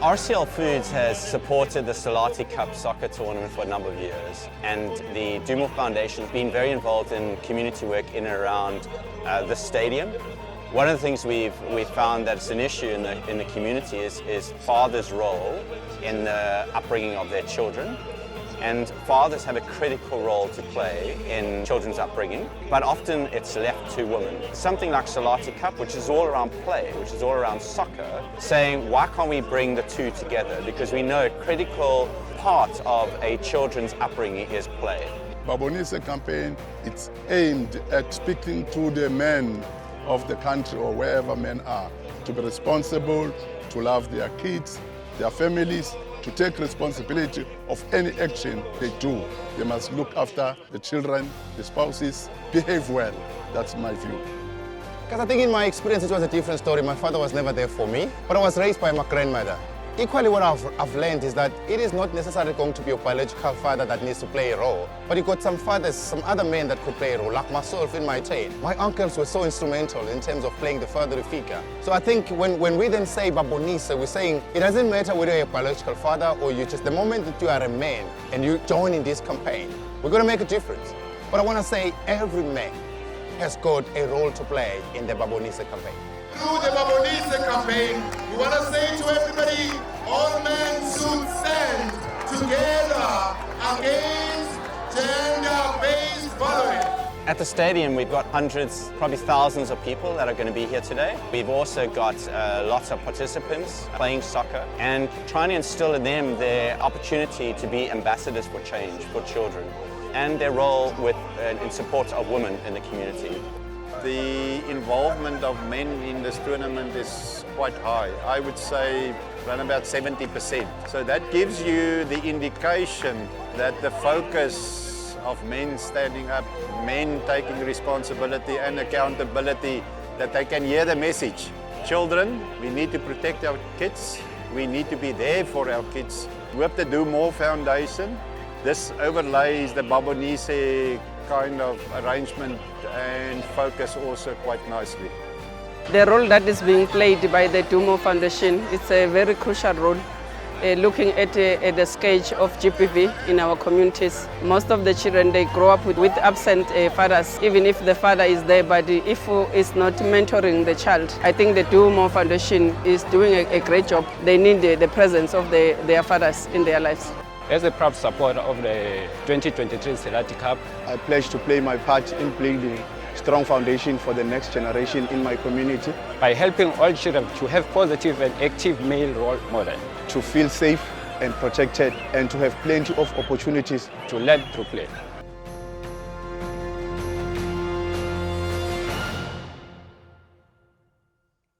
RCL Foods has supported the Selati Cup Soccer Tournament for a number of years, and the Dumo Foundation has been very involved in community work in and around the stadium. One of the things we've found that's an issue in the community is fathers' role in the upbringing of their children. And fathers have a critical role to play in children's upbringing, but often it's left to women. Something like Selati Cup, which is all around play, which is all around soccer, saying why can't we bring the two together? Because we know a critical part of a children's upbringing is play. BaBonise campaign, it's aimed at speaking to the men of the country or wherever men are, to be responsible, to love their kids, their families, to take responsibility of any action they do. They must look after the children, the spouses, behave well. That's my view. Because I think in my experience it was a different story. My father was never there for me, but I was raised by my grandmother. Equally what I've learned is that it is not necessarily going to be your biological father that needs to play a role, but you got some fathers, some other men that could play a role, like myself in my chain. My uncles were so instrumental in terms of playing the fatherly figure. So I think when we then say BaBonise, we're saying it doesn't matter whether you're a biological father or you just, the moment that you are a man and you join in this campaign, we're going to make a difference. But I want to say every man has got a role to play in the BaBonise campaign. Through the BaBonise campaign, we want to say to everybody, all men should stand together against gender-based violence. At the stadium, we've got hundreds, probably thousands of people that are going to be here today. We've also got lots of participants playing soccer and trying to instill in them their opportunity to be ambassadors for change for children and their role in support of women in the community. The involvement of men in this tournament is quite high. I would say around about 70%. So that gives you the indication that the focus of men standing up, men taking responsibility and accountability, that they can hear the message. Children, we need to protect our kids. We need to be there for our kids. With the Do More Foundation, this overlays the BaBonise kind of arrangement and focus also quite nicely. The role that is being played by the Do More Foundation is a very crucial role, looking at the scourge of GBV in our communities. Most of the children, they grow up with absent fathers, even if the father is there, but if it's not mentoring the child. I think the Do More Foundation is doing a great job. They need the presence of their fathers in their lives. As a proud supporter of the 2023 Selati Cup, I pledge to play my part in building strong foundation for the next generation in my community. By helping all children to have positive and active male role model. To feel safe and protected and to have plenty of opportunities. To learn through play.